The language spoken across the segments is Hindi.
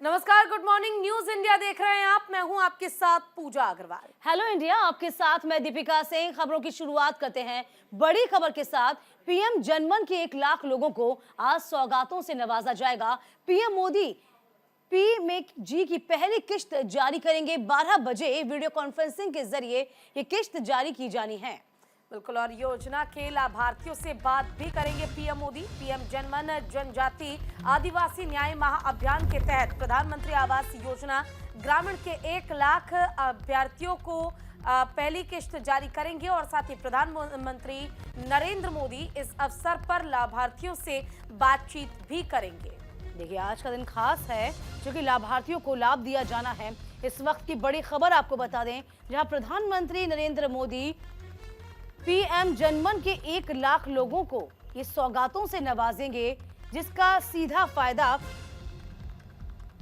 नमस्कार, गुड मॉर्निंग, न्यूज इंडिया देख रहे हैं आप। मैं हूं आपके साथ पूजा अग्रवाल। हेलो इंडिया, आपके साथ मैं दीपिका सिंह। खबरों की शुरुआत करते हैं बड़ी खबर के साथ। पीएम जनमन के 1 लाख लोगों को आज सौगातों से नवाजा जाएगा। पीएम मोदी पीएमजी की पहली किश्त जारी करेंगे। 12 बजे वीडियो कॉन्फ्रेंसिंग के जरिए ये किश्त जारी की जानी है। बिल्कुल, और योजना के लाभार्थियों से बात भी करेंगे पीएम मोदी। पीएम जनमन जनजाति आदिवासी न्याय महाअभियान के तहत प्रधानमंत्री आवास योजना ग्रामीण के 1 लाख अभ्यर्थियों को पहली किश्त जारी करेंगे और साथ ही प्रधानमंत्री नरेंद्र मोदी इस अवसर पर लाभार्थियों से बातचीत भी करेंगे। देखिए, आज का दिन खास है क्योंकि लाभार्थियों को लाभ दिया जाना है। इस वक्त की बड़ी खबर आपको बता दें, जहां प्रधानमंत्री नरेंद्र मोदी पीएम जनमन के 1 लाख लोगों को ये सौगातों से नवाजेंगे, जिसका सीधा फायदा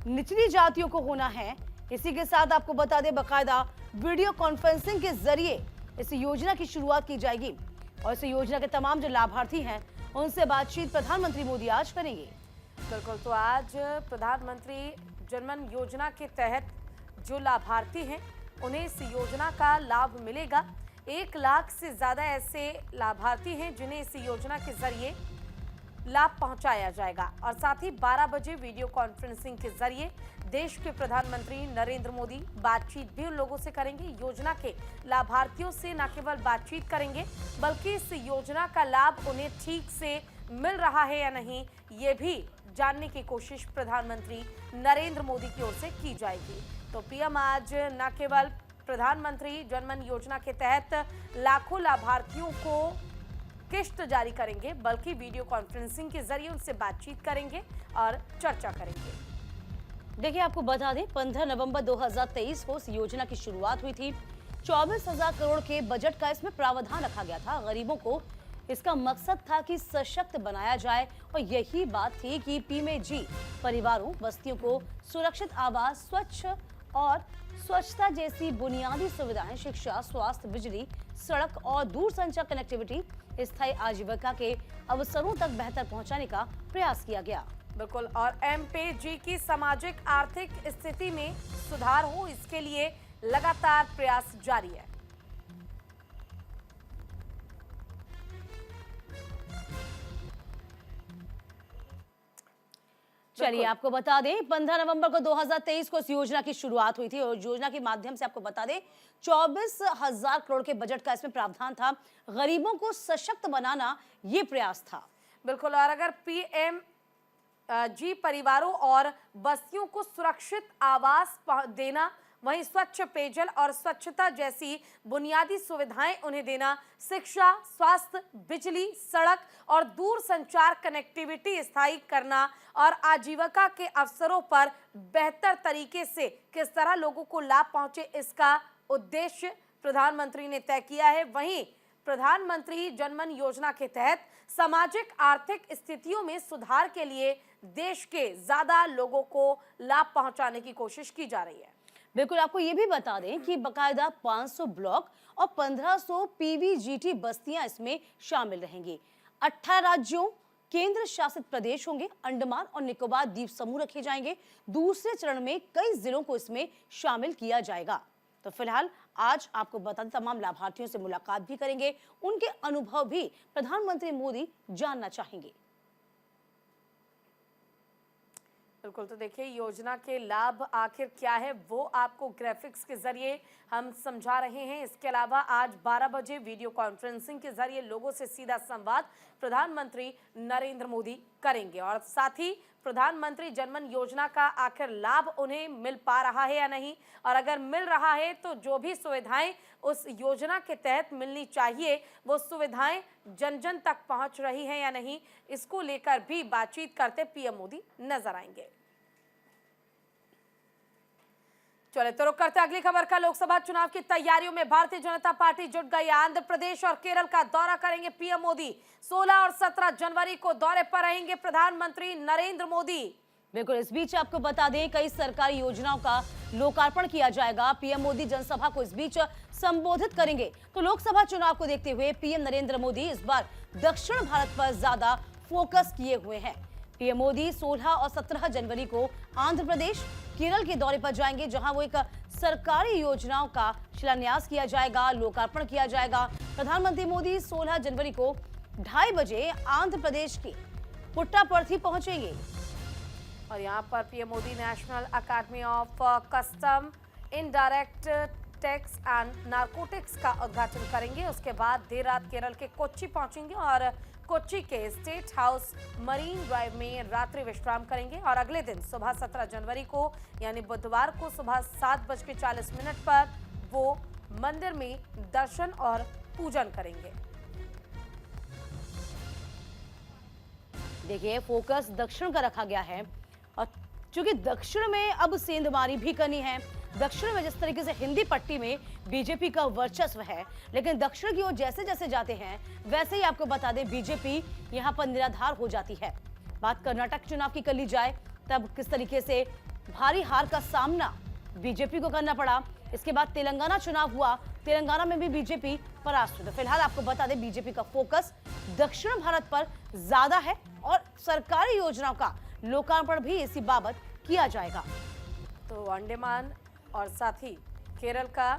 निचली जातियों को होना है। इसी के साथ आपको बता दें, बाकायदा वीडियो कॉन्फ्रेंसिंग के जरिए इस योजना की शुरुआत की जाएगी और इस योजना के तमाम जो लाभार्थी हैं उनसे बातचीत प्रधानमंत्री मोदी आज करेंगे। बिल्कुल, तो आज प्रधानमंत्री जनमन योजना के तहत जो लाभार्थी हैं उन्हें इस योजना का लाभ मिलेगा। 1 लाख से ज्यादा ऐसे लाभार्थी हैं जिन्हें इस योजना के जरिए लाभ पहुंचाया जाएगा और साथ ही 12 बजे वीडियो कॉन्फ्रेंसिंग के जरिए देश के प्रधानमंत्री नरेंद्र मोदी बातचीत भी उन लोगों से करेंगे। योजना के लाभार्थियों से न केवल बातचीत करेंगे बल्कि इस योजना का लाभ उन्हें ठीक से मिल रहा है या नहीं, ये भी जानने की कोशिश प्रधानमंत्री नरेंद्र मोदी की ओर से की जाएगी। तो पीएम आज न केवल प्रधानमंत्री जनमन योजना के तहत लाखों लाभार्थियों को किश्त जारी करेंगे बल्कि वीडियो कॉन्फ्रेंसिंग के जरिए उनसे बातचीत करेंगे और चर्चा करेंगे। देखिए, आपको बता दें, 15 नवंबर 2023 को इस योजना की शुरुआत हुई थी। 24,000 करोड़ के बजट का इसमें प्रावधान रखा गया था। गरीबों को इसका मकसद था कि सशक्त बनाया जाए और यही बात थी कि पीएमजी परिवारों, बस्तियों को सुरक्षित आवास, स्वच्छ और स्वच्छता जैसी बुनियादी सुविधाएं, शिक्षा, स्वास्थ्य, बिजली, सड़क और दूरसंचार कनेक्टिविटी, स्थायी आजीविका के अवसरों तक बेहतर पहुंचाने का प्रयास किया गया। बिल्कुल, और एमपीजी की सामाजिक आर्थिक स्थिति में सुधार हो, इसके लिए लगातार प्रयास जारी है। चलिए, आपको बता दें, 15 नवंबर को 2023 को इस योजना की शुरुआत हुई थी और योजना के माध्यम से आपको बता दें 24,000 करोड़ के बजट का इसमें प्रावधान था। गरीबों को सशक्त बनाना ये प्रयास था। बिल्कुल, और अगर पीएम जी परिवारों और बस्तियों को सुरक्षित आवास देना, वहीं स्वच्छ पेयजल और स्वच्छता जैसी बुनियादी सुविधाएं उन्हें देना, शिक्षा, स्वास्थ्य, बिजली, सड़क और दूर संचार कनेक्टिविटी स्थायी करना और आजीविका के अवसरों पर बेहतर तरीके से किस तरह लोगों को लाभ पहुंचे, इसका उद्देश्य प्रधानमंत्री ने तय किया है। वहीं प्रधानमंत्री जनमन योजना के तहत सामाजिक आर्थिक स्थितियों में सुधार के लिए देश के ज्यादा लोगों को लाभ पहुंचाने की कोशिश की जा रही है। बिल्कुल, आपको ये भी बता दें कि बकायदा 500 ब्लॉक और 1500 पीवीजीटी बस्तियां इसमें शामिल रहेंगी। 18 राज्यों, केंद्र शासित प्रदेश होंगे, अंडमान और निकोबार द्वीप समूह रखे जाएंगे। दूसरे चरण में कई जिलों को इसमें शामिल किया जाएगा। तो फिलहाल आज आपको बता दें, तमाम लाभार्थियों से मुलाकात भी करेंगे, उनके अनुभव भी प्रधानमंत्री मोदी जानना चाहेंगे। बिल्कुल, तो देखिए योजना के लाभ आखिर क्या है वो आपको ग्राफिक्स के जरिए हम समझा रहे हैं। इसके अलावा आज 12 बजे वीडियो कॉन्फ्रेंसिंग के जरिए लोगों से सीधा संवाद प्रधानमंत्री नरेंद्र मोदी करेंगे और साथ ही प्रधानमंत्री जनमन योजना का आखिर लाभ उन्हें मिल पा रहा है या नहीं, और अगर मिल रहा है तो जो भी सुविधाएं उस योजना के तहत मिलनी चाहिए वो सुविधाएं जन जन तक पहुंच रही हैं या नहीं, इसको लेकर भी बातचीत करते पीएम मोदी नजर आएंगे। चले तो रुक करते अगली खबर का। लोकसभा चुनाव की तैयारियों में भारतीय जनता पार्टी जुट गई। आंध्र प्रदेश और केरल का दौरा करेंगे पीएम मोदी। 16 और 17 जनवरी को दौरे पर रहेंगे प्रधानमंत्री नरेंद्र मोदी। बिल्कुल, इस बीच आपको बता दें, कई सरकारी योजनाओं का लोकार्पण किया जाएगा। पीएम मोदी जनसभा को इस बीच संबोधित करेंगे। तो लोकसभा चुनाव को देखते हुए पीएम नरेंद्र मोदी इस बार दक्षिण भारत पर ज्यादा फोकस किए हुए हैं। पीएम मोदी 16 और 17 जनवरी को आंध्र प्रदेश, केरल के दौरे पर जाएंगे, जहां वो एक सरकारी योजनाओं का शिलान्यास किया जाएगा, लोकार्पण किया जाएगा। प्रधानमंत्री मोदी 16 जनवरी को 2:30 बजे आंध्र प्रदेश के पुट्टापर्थी पहुंचेंगे। और यहाँ पर PM Modi national academy of custom, indirect tax and narcotics का उद्घाटन करेंगे। उसके बाद देर रात केरल के कोच्चि पहुंचेंगे और कोच्चि के स्टेट हाउस मरीन ड्राइव में रात्रि विश्राम करेंगे। और अगले दिन सुबह 17 जनवरी को यानी बुधवार को सुबह 7:40 पर वो मंदिर में दर्शन और पूजन करेंगे। देखिए, फोकस दक्षिण का रखा गया है और चूंकि दक्षिण में अब सेंधमारी भी करनी है। दक्षिण में जिस तरीके से हिंदी पट्टी में बीजेपी का वर्चस्व है, लेकिन दक्षिण की ओर जैसे जैसे जाते हैं वैसे ही आपको बता दें बीजेपी यहां पर निराधार हो जाती है। बात कर्नाटक चुनाव की कर ली जाए, तब किस तरीके से भारी हार का सामना बीजेपी को करना पड़ा। इसके बाद तेलंगाना चुनाव हुआ, तेलंगाना में भी बीजेपी परास्त हुई। तो फिलहाल आपको बता दें बीजेपी का फोकस दक्षिण भारत पर ज्यादा है और सरकारी योजनाओं का लोकार्पण भी इसी बाबत किया जाएगा। तो अंडमान और साथ ही केरल का,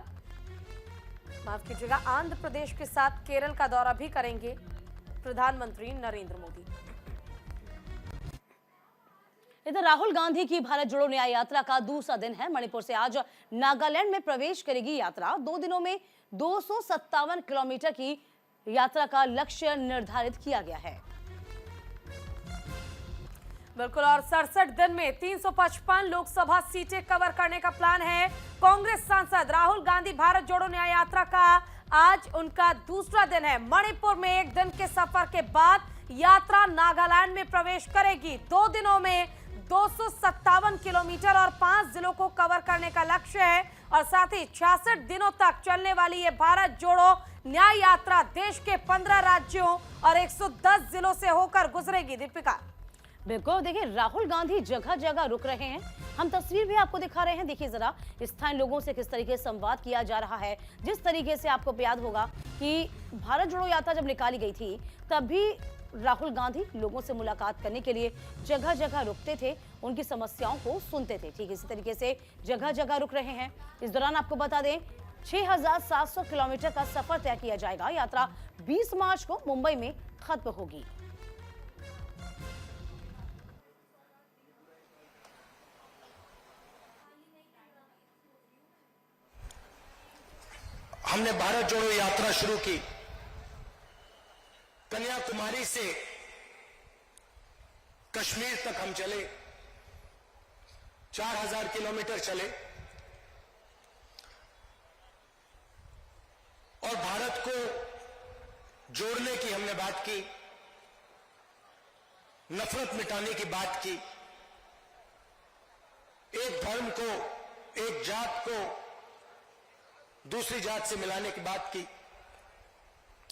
माफ कीजिएगा, आंध्र प्रदेश के साथ केरल का दौरा भी करेंगे प्रधानमंत्री नरेंद्र मोदी। इधर राहुल गांधी की भारत जोड़ो न्याय यात्रा का दूसरा दिन है। मणिपुर से आज नागालैंड में प्रवेश करेगी यात्रा। 2 दिनों में 257 किलोमीटर की यात्रा का लक्ष्य निर्धारित किया गया है। बिल्कुल, और 67 दिन में 355 लोकसभा सीटें कवर करने का प्लान है। कांग्रेस सांसद राहुल गांधी भारत जोड़ो न्याय यात्रा का आज उनका दूसरा दिन है। मणिपुर में 1 दिन के सफर के बाद यात्रा नागालैंड में प्रवेश करेगी। 2 दिनों में 257 किलोमीटर और 5 जिलों को कवर करने का लक्ष्य है। और साथ ही 66 दिनों तक चलने वाली ये भारत जोड़ो न्याय यात्रा देश के 15 राज्यों और 110 जिलों से होकर गुजरेगी। दीपिका, बिल्कुल, देखिए राहुल गांधी जगह जगह रुक रहे हैं। हम तस्वीर भी आपको दिखा रहे हैं। देखिए जरा स्थानीय लोगों से किस तरीके से संवाद किया जा रहा है। जिस तरीके से आपको याद होगा कि भारत जोड़ो यात्रा जब निकाली गई थी तब भी राहुल गांधी लोगों से मुलाकात करने के लिए जगह जगह रुकते थे, उनकी समस्याओं को सुनते थे। ठीक इसी तरीके से जगह जगह रुक रहे हैं। इस दौरान आपको बता दें 6700 किलोमीटर का सफर तय किया जाएगा। यात्रा 20 मार्च को मुंबई में खत्म होगी। हमने भारत जोड़ो यात्रा शुरू की। कन्याकुमारी से कश्मीर तक हम चले, 4000 किलोमीटर चले और भारत को जोड़ने की हमने बात की, नफरत मिटाने की बात की, एक धर्म को, एक जात को दूसरी जात से मिलाने की बात की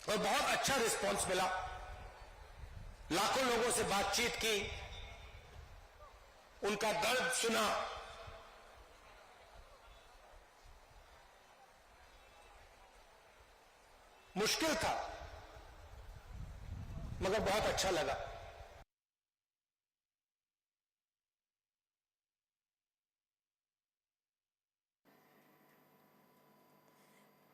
और बहुत अच्छा रिस्पांस मिला। लाखों लोगों से बातचीत की, उनका दर्द सुना। मुश्किल था मगर बहुत अच्छा लगा।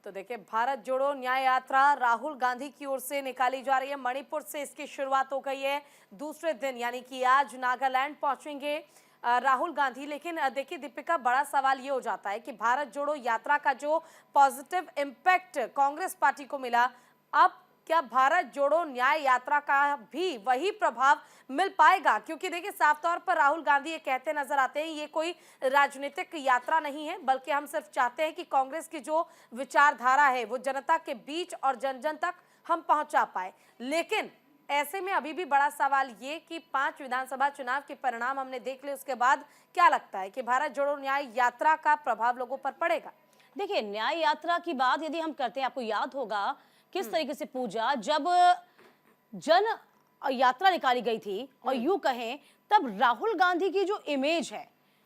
तो देखिए, भारत जोड़ो न्याय यात्रा राहुल गांधी की ओर से निकाली जा रही है। मणिपुर से इसकी शुरुआत हो गई है। दूसरे दिन यानी कि आज नागालैंड पहुंचेंगे राहुल गांधी। लेकिन देखिए दीपिका, बड़ा सवाल ये हो जाता है कि भारत जोड़ो यात्रा का जो पॉजिटिव इम्पैक्ट कांग्रेस पार्टी को मिला, अब क्या भारत जोड़ो न्याय यात्रा का भी वही प्रभाव मिल पाएगा? क्योंकि देखिए साफ तौर पर राहुल गांधी ये कहते नजर आते हैं ये कोई राजनीतिक यात्रा नहीं है, बल्कि हम सिर्फ चाहते हैं कि कांग्रेस की जो विचारधारा है वो जनता के बीच और जन जन तक हम पहुंचा पाए। लेकिन ऐसे में अभी भी बड़ा सवाल ये कि 5 विधानसभा चुनाव के परिणाम हमने देख लिए, उसके बाद क्या लगता है कि भारत जोड़ो न्याय यात्रा का प्रभाव लोगों पर पड़ेगा? देखिए, न्याय यात्रा की बात यदि हम करते हैं, आपको याद होगा किस तरीके से पूजा जब जन यात्रा निकाली गई थी और यूं कहें तब राहुल गांधी की जो इमेज है,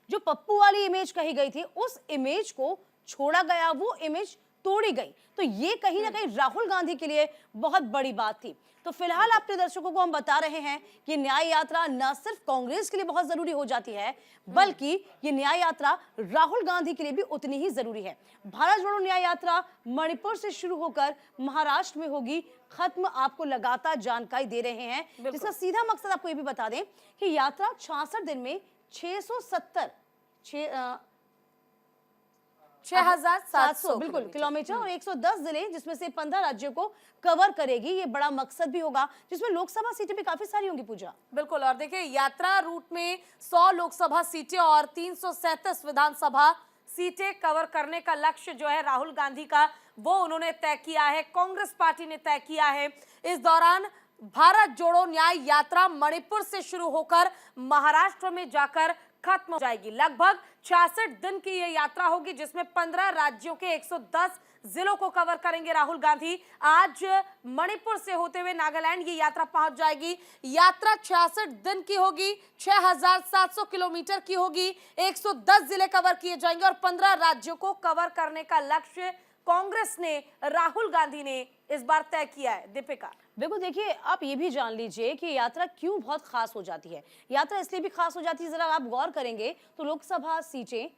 जो पप्पू वाली इमेज कही गई थी, उस इमेज को छोड़ा गया, वो इमेज तोड़ी गई। तो ये कहीं ना कहीं राहुल गांधी के लिए बहुत बड़ी बात थी। तो फिलहाल अपने दर्शकों को हम बता रहे हैं कि न्याय यात्रा न सिर्फ कांग्रेस के लिए बहुत जरूरी हो जाती है, बल्कि ये न्याय यात्रा राहुल गांधी के लिए भी उतनी ही जरूरी है। भारत जोड़ो न्याय यात्रा मणिपुर से शुरू होकर महाराष्ट्र में होगी खत्म। आपको लगातार जानकारी दे रहे हैं, जिसका सीधा मकसद आपको ये भी बता दें कि यात्रा 66 दिन में 6,700 बिल्कुल किलोमीटर और 110 जिले, जिसमें से 15 राज्यों को कवर करेगी। ये बड़ा मकसद भी होगा, जिसमें लोकसभा सीटें भी काफी सारी होंगी पूजा। बिल्कुल, और देखिए यात्रा रूट में 100 लोकसभा सीटें और 337 विधानसभा सीटें कवर करने का लक्ष्य जो है राहुल गांधी का, वो उन्होंने तय किया है, कांग्रेस पार्टी ने तय किया है। इस दौरान भारत जोड़ो न्याय यात्रा मणिपुर से शुरू होकर महाराष्ट्र में जाकर खत्म हो जाएगी। लगभग 66 दिन की यह यात्रा होगी, जिसमें 15 राज्यों के 110 जिलों को कवर करेंगे राहुल गांधी। आज मणिपुर से होते हुए नागालैंड ये यात्रा पहुंच जाएगी। यात्रा 66 दिन की होगी, 6,700 किलोमीटर की होगी, 110 जिले कवर किए जाएंगे और 15 राज्यों को कवर करने का लक्ष्य कांग्रेस ने, राहुल गांधी ने इस बार तय किया है। दीपिका, बिल्कुल, देखिए आप ये भी जान लीजिए कि यात्रा क्यों बहुत खास हो जाती है। यात्रा इसलिए भी खास हो जाती है, जरा आप गौर करेंगे तो लोकसभा सीटें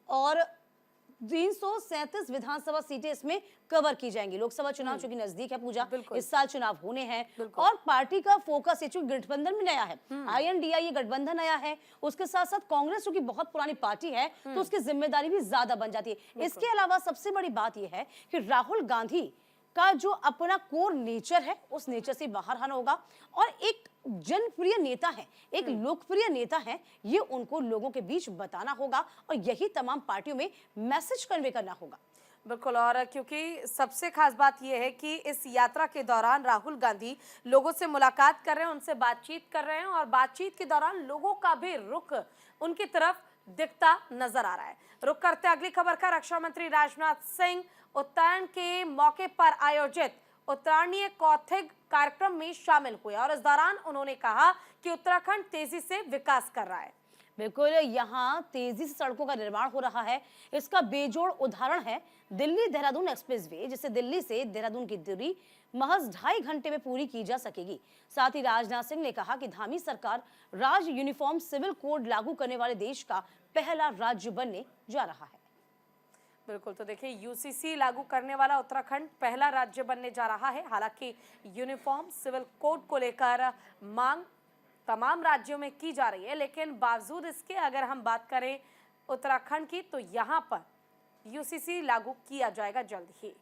और 337 विधानसभा सीटें इसमें कवर की जाएंगी। लोकसभा चुनाव चूंकि नजदीक है पूजा, इस साल चुनाव होने हैं और पार्टी का फोकस, ये चूंकि गठबंधन भी नया है, INDI ये गठबंधन नया है, उसके साथ साथ कांग्रेस चूंकि बहुत पुरानी पार्टी है तो उसकी जिम्मेदारी भी ज्यादा बन जाती है। इसके अलावा सबसे बड़ी बात यह है कि राहुल गांधी का जो अपना कोर नेचर है, उस नेचर से बाहर आना होगा और एक जनप्रिय नेता है, एक लोकप्रिय नेता है, ये उनको लोगों के बीच बताना होगा और यही तमाम पार्टियों में मैसेज कन्वे करना होगा। बिल्कुल, और क्योंकि सबसे खास बात यह है कि इस यात्रा के दौरान राहुल गांधी लोगों से मुलाकात कर रहे हैं, उनसे बातचीत कर रहे हैं और बातचीत के दौरान लोगों का भी रुख उनकी तरफ दिखता नजर आ रहा है। रुख करते अगली खबर का, रक्षा मंत्री राजनाथ सिंह उत्तरायण के मौके पर आयोजित उत्तरायणीय कौथिग कार्यक्रम में शामिल हुए और इस दौरान उन्होंने कहा कि उत्तराखंड तेजी से विकास कर रहा है। बिल्कुल, यहाँ तेजी से सड़कों का निर्माण हो रहा है। इसका बेजोड़ उदाहरण है दिल्ली देहरादून एक्सप्रेसवे, जिससे दिल्ली से देहरादून की दूरी महज 2.5 घंटे में पूरी की जा सकेगी। साथ ही राजनाथ सिंह ने कहा कि धामी सरकार राज्य यूनिफॉर्म सिविल कोड लागू करने वाले देश का पहला राज्य बनने जा रहा है। बिल्कुल, तो देखिए UCC लागू करने वाला उत्तराखंड पहला राज्य बनने जा रहा है। हालांकि यूनिफॉर्म सिविल कोड को लेकर मांग तमाम राज्यों में की जा रही है, लेकिन बावजूद इसके अगर हम बात करें उत्तराखंड की, तो यहां पर UCC लागू किया जाएगा जल्द ही।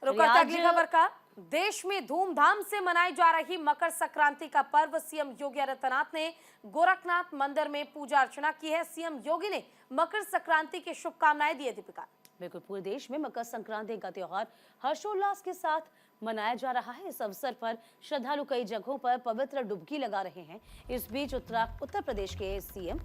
रुक करते अगली खबर का, देश में धूमधाम से मनाई जा रही मकर संक्रांति का पर्व सीएम योगी आदित्यनाथ ने गोरखनाथ मंदिर में पूजा अर्चना की है। सीएम योगी ने मकर संक्रांति की शुभकामनाएं दी है। दीपिका, बिल्कुल, पूरे देश में मकर संक्रांति का त्योहार हर्षोल्लास के साथ मनाया जा रहा है। इस अवसर पर श्रद्धालु कई जगहों पर पवित्र डुबकी लगा रहे हैं। इस बीच उत्तर प्रदेश के सीएम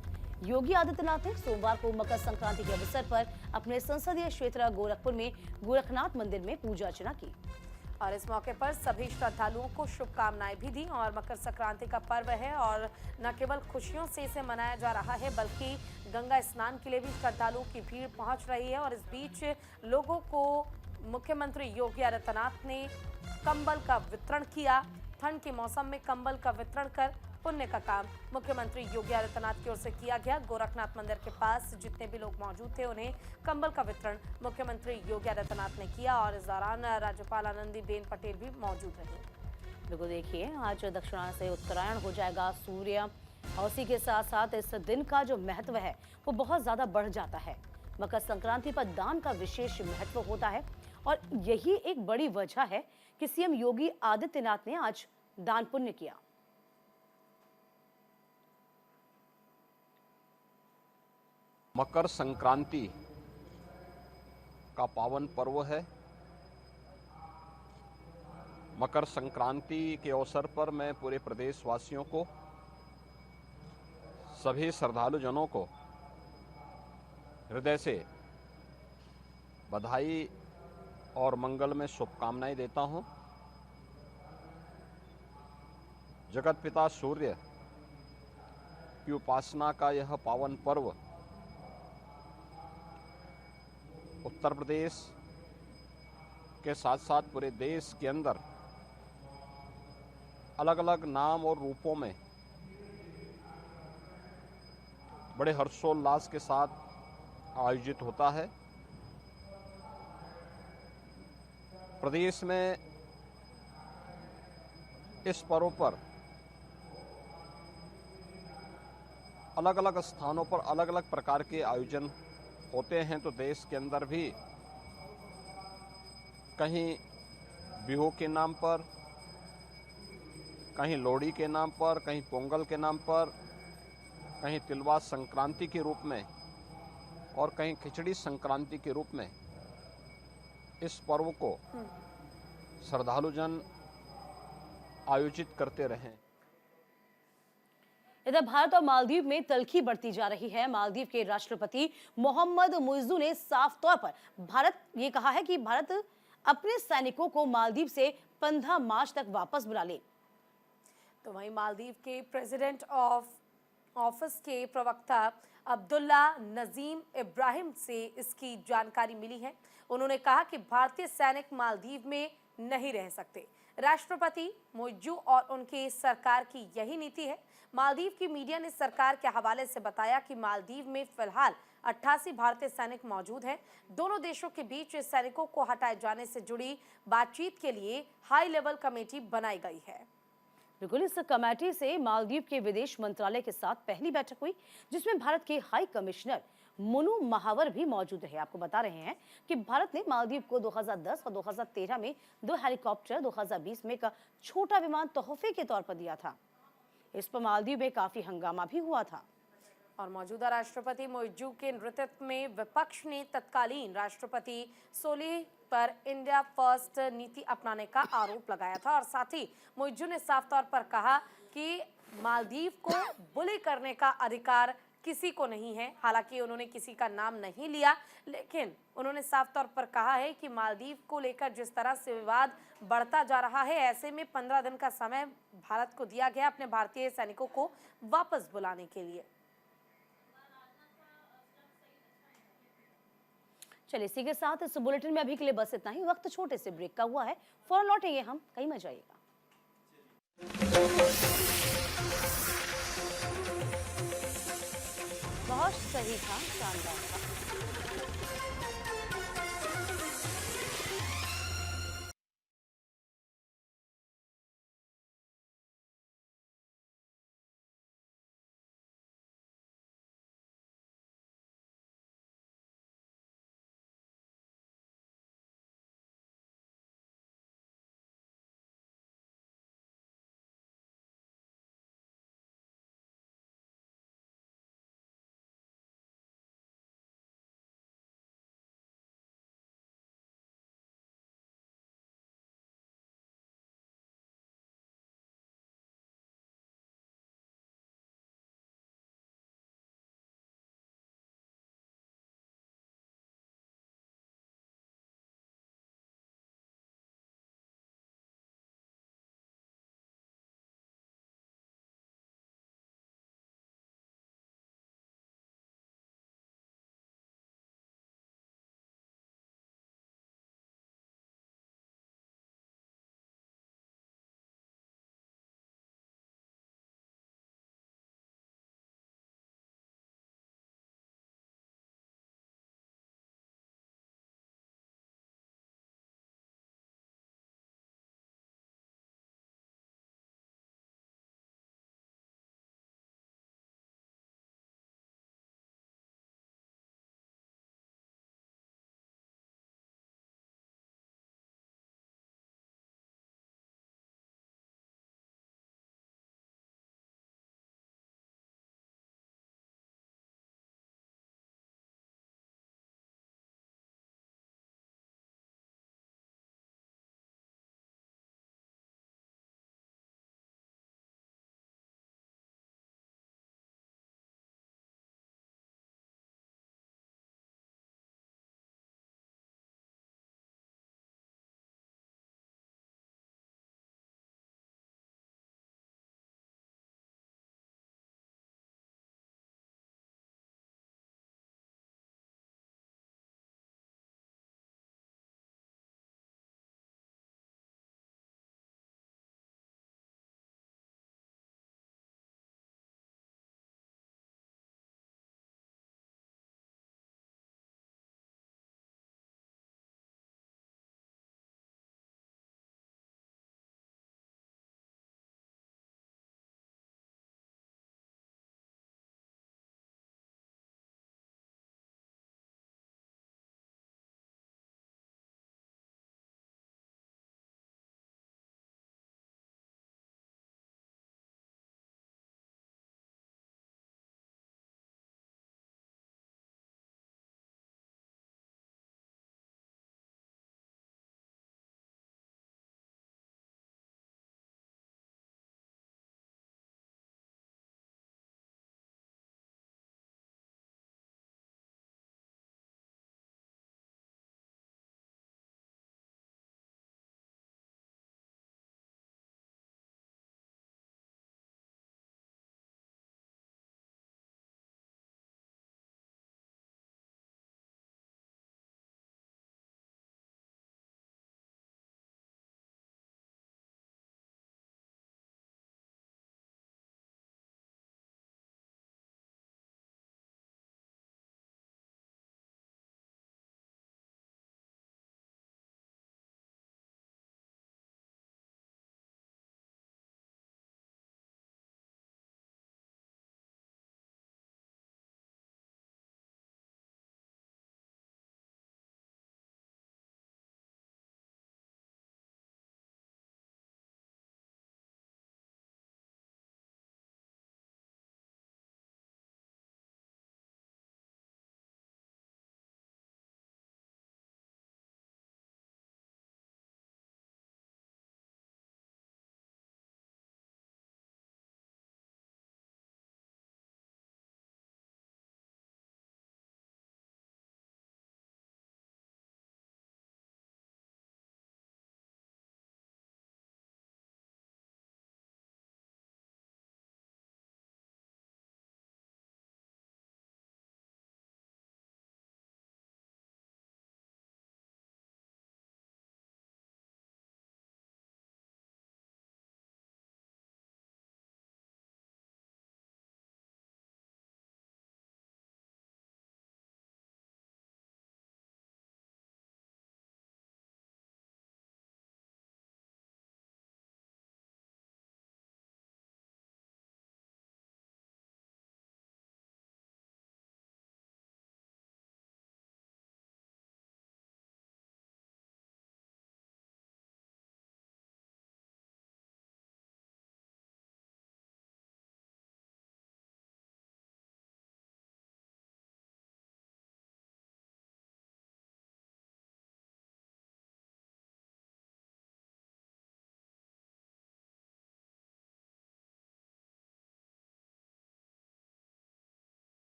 योगी आदित्यनाथ ने सोमवार को मकर संक्रांति के अवसर पर अपने संसदीय क्षेत्र गोरखपुर में गोरखनाथ मंदिर में पूजा अर्चना की और इस मौके पर सभी श्रद्धालुओं को शुभकामनाएं भी दी। और मकर संक्रांति का पर्व है और न केवल खुशियों से इसे मनाया जा रहा है, बल्कि गंगा स्नान के लिए भी श्रद्धालुओं की भीड़ पहुंच रही है। और इस बीच लोगों को मुख्यमंत्री योगी आदित्यनाथ ने कंबल का वितरण किया। ठंड के मौसम में कंबल का वितरण कर पुण्य का काम मुख्यमंत्री योगी आदित्यनाथ की ओर से किया गया। गोरखनाथ मंदिर के पास जितने भी लोग मौजूद थे, उन्हें कंबल का वितरण मुख्यमंत्री योगी आदित्यनाथ ने किया और इस दौरान राज्यपाल आनंदीबेन पटेल भी मौजूद रही। बिल्कुल, देखिए आज दक्षिणायन से उत्तरायण हो जाएगा सूर्य, और उसी के साथ साथ इस दिन का जो महत्व है वो बहुत ज्यादा बढ़ जाता है। मकर संक्रांति पर दान का विशेष महत्व होता है और यही एक बड़ी वजह है कि सीएम योगी आदित्यनाथ ने आज दान पुण्य किया। मकर संक्रांति का पावन पर्व है। मकर संक्रांति के अवसर पर मैं पूरे प्रदेशवासियों को, सभी श्रद्धालुजनों को हृदय से बधाई और मंगल में शुभकामनाएं देता हूं। जगत पिता सूर्य की उपासना का यह पावन पर्व उत्तर प्रदेश के साथ साथ पूरे देश के अंदर अलग अलग नाम और रूपों में बड़े हर्षोल्लास के साथ आयोजित होता है। प्रदेश में इस पर्व पर अलग अलग स्थानों पर अलग अलग प्रकार के आयोजन होते हैं, तो देश के अंदर भी कहीं बिहू के नाम पर, कहीं लोहड़ी के नाम पर, कहीं पोंगल के नाम पर, कहीं तिलवा संक्रांति के रूप में और कहीं खिचड़ी संक्रांति के रूप में इस पर्व को श्रद्धालुजन आयोजित करते रहें। इधर भारत और मालदीव में तल्खी बढ़ती जा रही है। मालदीव के राष्ट्रपति मोहम्मद मुइज़्ज़ू ने साफ तौर पर ये कहा है कि भारत अपने सैनिकों को मालदीव से 15 मार्च तक वापस बुला ले। तो वहीं मालदीव के प्रेसिडेंट ऑफिस के प्रवक्ता अब्दुल्ला नजीम इब्राहिम से इसकी जानकारी मिली है। उन्होंने कहा कि भारतीय सैनिक मालदीव में नहीं रह सकते। राष्ट्रपति मुइज़्ज़ू और उनकी सरकार की यही नीति है। मालदीव की मीडिया ने सरकार के हवाले से बताया कि मालदीव में फिलहाल 88 भारतीय सैनिक मौजूद हैं। दोनों देशों के बीच सैनिकों को हटाए जाने से जुड़ी बातचीत के लिए हाई लेवल कमेटी बनाई गई है। बिल्कुल, इस कमेटी से मालदीव के विदेश मंत्रालय के साथ पहली बैठक हुई, जिसमें भारत के हाई कमिश्नर मुनु महावर भी मौजूद रहे। आपको बता रहे हैं कि भारत ने मालदीव को 2010 और 2013 में 2 हेलीकॉप्टर, 2020 में एक छोटा विमान तोहफे के तौर पर दिया था। इस पर मालदीव में काफी हंगामा भी हुआ था। और मौजूदा राष्ट्रपति मुइज़्ज़ू के नेतृत्व में विपक्ष ने तत्कालीन राष्ट्रपति सोलिह पर इंडिया फर्स्ट नीति अपनाने का आरोप लगाया था और साथ ही मुइज़्ज़ू ने साफ तौर पर कहा कि मालदीव को बुली करने का अधिकार किसी को नहीं है। हालांकि उन्होंने किसी का नाम नहीं लिया, लेकिन उन्होंने साफ तौर पर कहा है कि मालदीव को लेकर जिस तरह से विवाद बढ़ता जा रहा है, ऐसे में 15 दिन का समय भारत को दिया गया अपने भारतीय सैनिकों को वापस बुलाने के लिए। चलिए, इसी के साथ इस बुलेटिन में अभी के लिए बस इतना ही। वक्त छोटे से ब्रेक का हुआ है, फौरन लौटेंगे हम, कहीं मत जाइएगा। बहुत सही था, शानदार था।